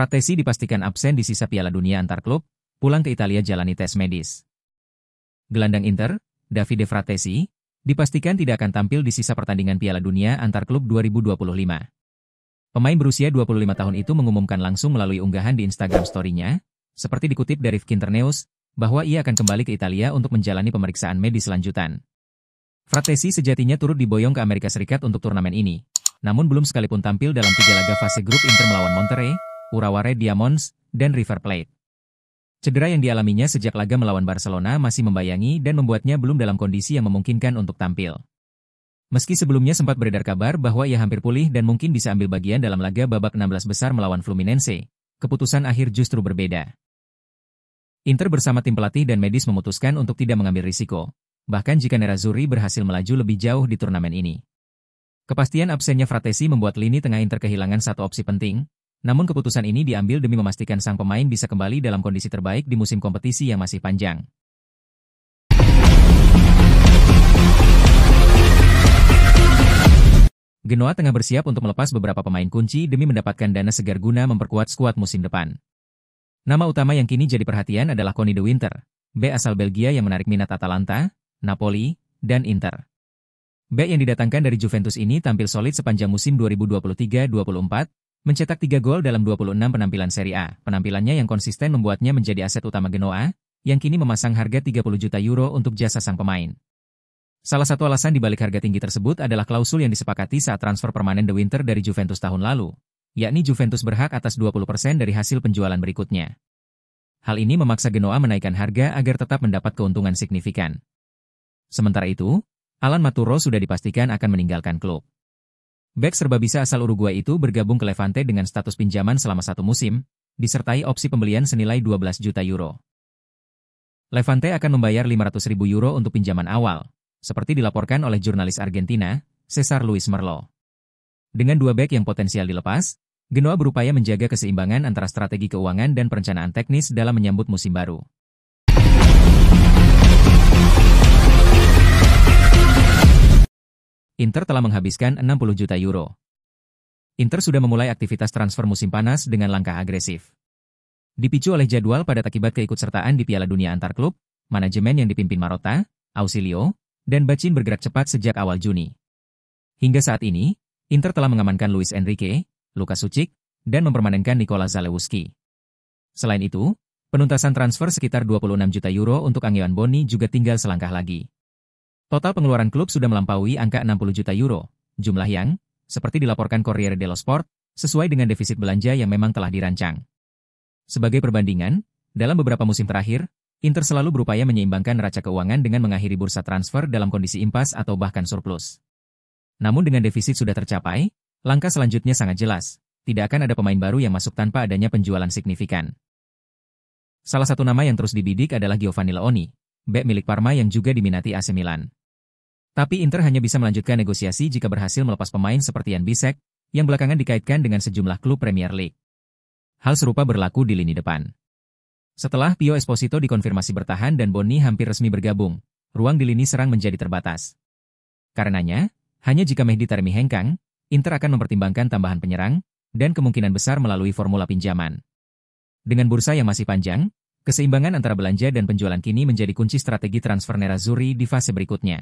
Frattesi dipastikan absen di sisa Piala Dunia antar klub, pulang ke Italia jalani tes medis. Gelandang Inter, Davide Frattesi, dipastikan tidak akan tampil di sisa pertandingan Piala Dunia antar klub 2025. Pemain berusia 25 tahun itu mengumumkan langsung melalui unggahan di Instagram story-nya, seperti dikutip dari Finternews, bahwa ia akan kembali ke Italia untuk menjalani pemeriksaan medis lanjutan. Frattesi sejatinya turut diboyong ke Amerika Serikat untuk turnamen ini, namun belum sekalipun tampil dalam 3 laga fase grup Inter melawan Monterrey, Urawa Red Diamonds, dan River Plate. Cedera yang dialaminya sejak laga melawan Barcelona masih membayangi dan membuatnya belum dalam kondisi yang memungkinkan untuk tampil. Meski sebelumnya sempat beredar kabar bahwa ia hampir pulih dan mungkin bisa ambil bagian dalam laga babak 16 besar melawan Fluminense, keputusan akhir justru berbeda. Inter bersama tim pelatih dan medis memutuskan untuk tidak mengambil risiko, bahkan jika Nerazzurri berhasil melaju lebih jauh di turnamen ini. Kepastian absennya Frattesi membuat lini tengah Inter kehilangan satu opsi penting, namun keputusan ini diambil demi memastikan sang pemain bisa kembali dalam kondisi terbaik di musim kompetisi yang masih panjang. Genoa tengah bersiap untuk melepas beberapa pemain kunci demi mendapatkan dana segar guna memperkuat skuad musim depan. Nama utama yang kini jadi perhatian adalah Conny de Winter, bek asal Belgia yang menarik minat Atalanta, Napoli, dan Inter. Bek yang didatangkan dari Juventus ini tampil solid sepanjang musim 2023-24, mencetak 3 gol dalam 26 penampilan Serie A. Penampilannya yang konsisten membuatnya menjadi aset utama Genoa, yang kini memasang harga 30 juta euro untuk jasa sang pemain. Salah satu alasan dibalik harga tinggi tersebut adalah klausul yang disepakati saat transfer permanen de Winter dari Juventus tahun lalu, yakni Juventus berhak atas 20% dari hasil penjualan berikutnya. Hal ini memaksa Genoa menaikkan harga agar tetap mendapat keuntungan signifikan. Sementara itu, Alan Maturo sudah dipastikan akan meninggalkan klub. Bek serbabisa asal Uruguay itu bergabung ke Levante dengan status pinjaman selama 1 musim, disertai opsi pembelian senilai 12 juta euro. Levante akan membayar 500.000 euro untuk pinjaman awal, seperti dilaporkan oleh jurnalis Argentina, Cesar Luis Merlo. Dengan 2 bek yang potensial dilepas, Genoa berupaya menjaga keseimbangan antara strategi keuangan dan perencanaan teknis dalam menyambut musim baru. Inter telah menghabiskan 60 juta euro. Inter sudah memulai aktivitas transfer musim panas dengan langkah agresif. Dipicu oleh jadwal padat akibat keikutsertaan di Piala Dunia antar klub, manajemen yang dipimpin Marotta, Ausilio, dan Bacin bergerak cepat sejak awal Juni. Hingga saat ini, Inter telah mengamankan Luis Enrique, Lukas Sucic, dan mempermanenkan Nikola Zalewski. Selain itu, penuntasan transfer sekitar 26 juta euro untuk Angelo Boni juga tinggal selangkah lagi. Total pengeluaran klub sudah melampaui angka 60 juta euro, jumlah yang, seperti dilaporkan Corriere dello Sport, sesuai dengan defisit belanja yang memang telah dirancang. Sebagai perbandingan, dalam beberapa musim terakhir, Inter selalu berupaya menyeimbangkan neraca keuangan dengan mengakhiri bursa transfer dalam kondisi impas atau bahkan surplus. Namun dengan defisit sudah tercapai, langkah selanjutnya sangat jelas, tidak akan ada pemain baru yang masuk tanpa adanya penjualan signifikan. Salah satu nama yang terus dibidik adalah Giovanni Leoni, bek milik Parma yang juga diminati AC Milan. Tapi Inter hanya bisa melanjutkan negosiasi jika berhasil melepas pemain seperti Jan Bisek, yang belakangan dikaitkan dengan sejumlah klub Premier League. Hal serupa berlaku di lini depan. Setelah Pio Esposito dikonfirmasi bertahan dan Boni hampir resmi bergabung, ruang di lini serang menjadi terbatas. Karenanya, hanya jika Mehdi Taremi hengkang, Inter akan mempertimbangkan tambahan penyerang, dan kemungkinan besar melalui formula pinjaman. Dengan bursa yang masih panjang, keseimbangan antara belanja dan penjualan kini menjadi kunci strategi transfer Nerazzurri di fase berikutnya.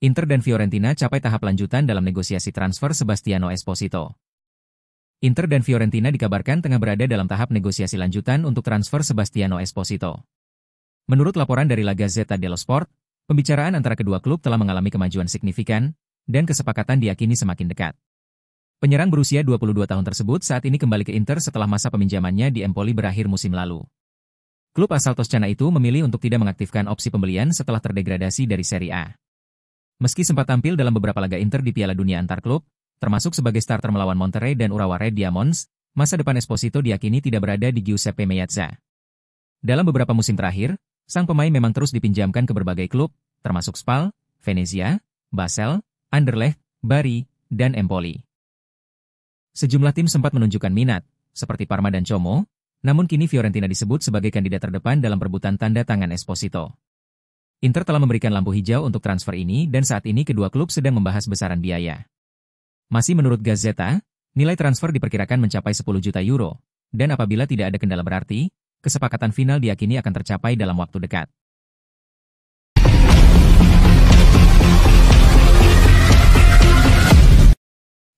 Inter dan Fiorentina capai tahap lanjutan dalam negosiasi transfer Sebastiano Esposito. Inter dan Fiorentina dikabarkan tengah berada dalam tahap negosiasi lanjutan untuk transfer Sebastiano Esposito. Menurut laporan dari La Gazzetta dello Sport, pembicaraan antara kedua klub telah mengalami kemajuan signifikan, dan kesepakatan diyakini semakin dekat. Penyerang berusia 22 tahun tersebut saat ini kembali ke Inter setelah masa peminjamannya di Empoli berakhir musim lalu. Klub asal Toscana itu memilih untuk tidak mengaktifkan opsi pembelian setelah terdegradasi dari Serie A. Meski sempat tampil dalam beberapa laga Inter di Piala Dunia antar klub, termasuk sebagai starter melawan Monterrey dan Urawa Red Diamonds, masa depan Esposito diyakini tidak berada di Giuseppe Meazza. Dalam beberapa musim terakhir, sang pemain memang terus dipinjamkan ke berbagai klub, termasuk Spal, Venezia, Basel, Anderlecht, Bari, dan Empoli. Sejumlah tim sempat menunjukkan minat, seperti Parma dan Como, namun kini Fiorentina disebut sebagai kandidat terdepan dalam perebutan tanda tangan Esposito. Inter telah memberikan lampu hijau untuk transfer ini dan saat ini kedua klub sedang membahas besaran biaya. Masih menurut Gazzetta, nilai transfer diperkirakan mencapai 10 juta euro, dan apabila tidak ada kendala berarti, kesepakatan final diyakini akan tercapai dalam waktu dekat.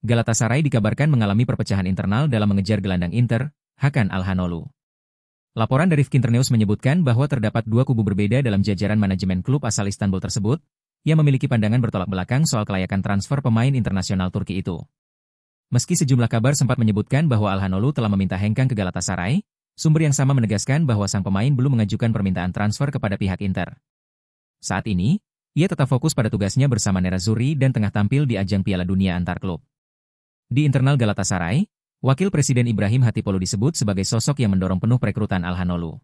Galatasaray dikabarkan mengalami perpecahan internal dalam mengejar gelandang Inter, Hakan Çalhanoğlu. Laporan dari Finternews menyebutkan bahwa terdapat dua kubu berbeda dalam jajaran manajemen klub asal Istanbul tersebut, yang memiliki pandangan bertolak belakang soal kelayakan transfer pemain internasional Turki itu. Meski sejumlah kabar sempat menyebutkan bahwa Çalhanoğlu telah meminta hengkang ke Galatasaray, sumber yang sama menegaskan bahwa sang pemain belum mengajukan permintaan transfer kepada pihak Inter. Saat ini, ia tetap fokus pada tugasnya bersama Nerazzurri dan tengah tampil di ajang Piala Dunia antar klub. Di internal Galatasaray, Wakil Presiden Ibrahim Hatipolu disebut sebagai sosok yang mendorong penuh perekrutan Çalhanoğlu.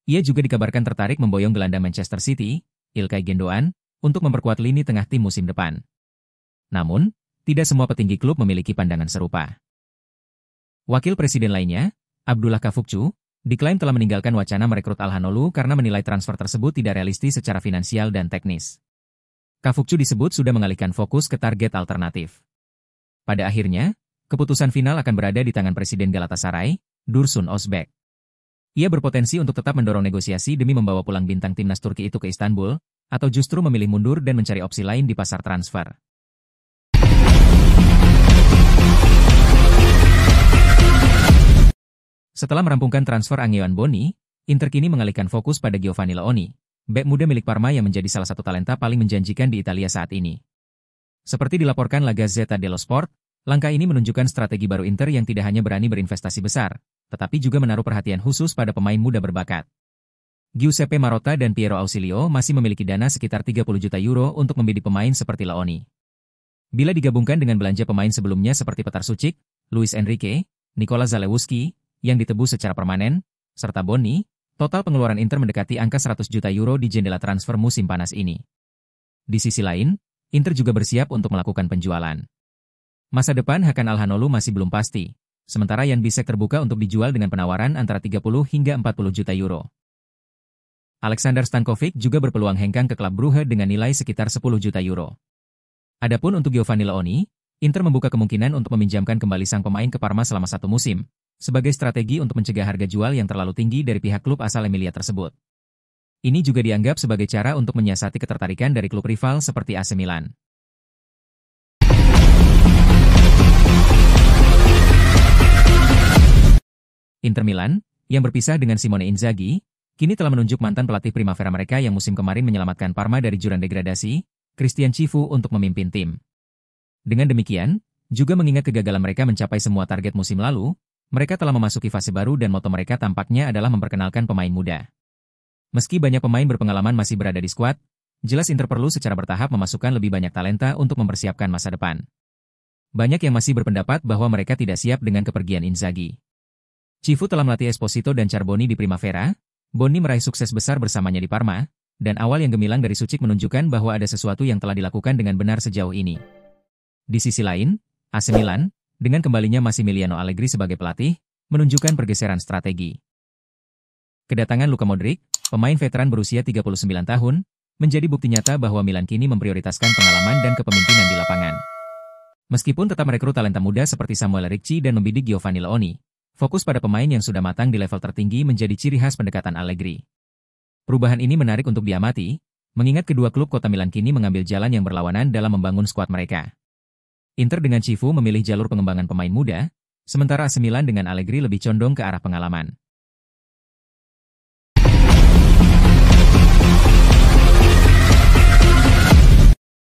Ia juga dikabarkan tertarik memboyong gelandang Manchester City, İlkay Gündoğan, untuk memperkuat lini tengah tim musim depan. Namun, tidak semua petinggi klub memiliki pandangan serupa. Wakil Presiden lainnya, Abdullah Kavukcu, diklaim telah meninggalkan wacana merekrut Çalhanoğlu karena menilai transfer tersebut tidak realistis secara finansial dan teknis. Kavukcu disebut sudah mengalihkan fokus ke target alternatif. Pada akhirnya, keputusan final akan berada di tangan Presiden Galatasaray, Dursun Özbek. Ia berpotensi untuk tetap mendorong negosiasi demi membawa pulang bintang timnas Turki itu ke Istanbul, atau justru memilih mundur dan mencari opsi lain di pasar transfer. Setelah merampungkan transfer Angeon Bonni, Inter kini mengalihkan fokus pada Giovanni Leoni, bek muda milik Parma yang menjadi salah satu talenta paling menjanjikan di Italia saat ini. Seperti dilaporkan La Gazzetta dello Sport, langkah ini menunjukkan strategi baru Inter yang tidak hanya berani berinvestasi besar, tetapi juga menaruh perhatian khusus pada pemain muda berbakat. Giuseppe Marotta dan Piero Ausilio masih memiliki dana sekitar 30 juta euro untuk membidik pemain seperti Leoni. Bila digabungkan dengan belanja pemain sebelumnya seperti Petar Sucic, Luis Enrique, Nikola Zalewski, yang ditebus secara permanen, serta Bonni, total pengeluaran Inter mendekati angka 100 juta euro di jendela transfer musim panas ini. Di sisi lain, Inter juga bersiap untuk melakukan penjualan. Masa depan Hakan Çalhanoğlu masih belum pasti, sementara Jan Bisek terbuka untuk dijual dengan penawaran antara 30 hingga 40 juta euro. Alexander Stankovic juga berpeluang hengkang ke klub Brugge dengan nilai sekitar 10 juta euro. Adapun untuk Giovanni Leoni, Inter membuka kemungkinan untuk meminjamkan kembali sang pemain ke Parma selama satu musim, sebagai strategi untuk mencegah harga jual yang terlalu tinggi dari pihak klub asal Emilia tersebut. Ini juga dianggap sebagai cara untuk menyiasati ketertarikan dari klub rival seperti AC Milan. Inter Milan, yang berpisah dengan Simone Inzaghi, kini telah menunjuk mantan pelatih Primavera mereka yang musim kemarin menyelamatkan Parma dari jurang degradasi, Christian Chivu untuk memimpin tim. Dengan demikian, juga mengingat kegagalan mereka mencapai semua target musim lalu, mereka telah memasuki fase baru dan moto mereka tampaknya adalah memperkenalkan pemain muda. Meski banyak pemain berpengalaman masih berada di skuad, jelas Inter perlu secara bertahap memasukkan lebih banyak talenta untuk mempersiapkan masa depan. Banyak yang masih berpendapat bahwa mereka tidak siap dengan kepergian Inzaghi. Chivu telah melatih Esposito dan Charboni di Primavera, Bonni meraih sukses besar bersamanya di Parma, dan awal yang gemilang dari Sucic menunjukkan bahwa ada sesuatu yang telah dilakukan dengan benar sejauh ini. Di sisi lain, AC Milan, dengan kembalinya Massimiliano Allegri sebagai pelatih, menunjukkan pergeseran strategi. Kedatangan Luka Modric, pemain veteran berusia 39 tahun, menjadi bukti nyata bahwa Milan kini memprioritaskan pengalaman dan kepemimpinan di lapangan. Meskipun tetap merekrut talenta muda seperti Samuel Ricci dan membidik Giovanni Leoni, fokus pada pemain yang sudah matang di level tertinggi menjadi ciri khas pendekatan Allegri. Perubahan ini menarik untuk diamati, mengingat kedua klub kota Milan kini mengambil jalan yang berlawanan dalam membangun skuad mereka. Inter dengan Chivu memilih jalur pengembangan pemain muda, sementara AC Milan dengan Allegri lebih condong ke arah pengalaman.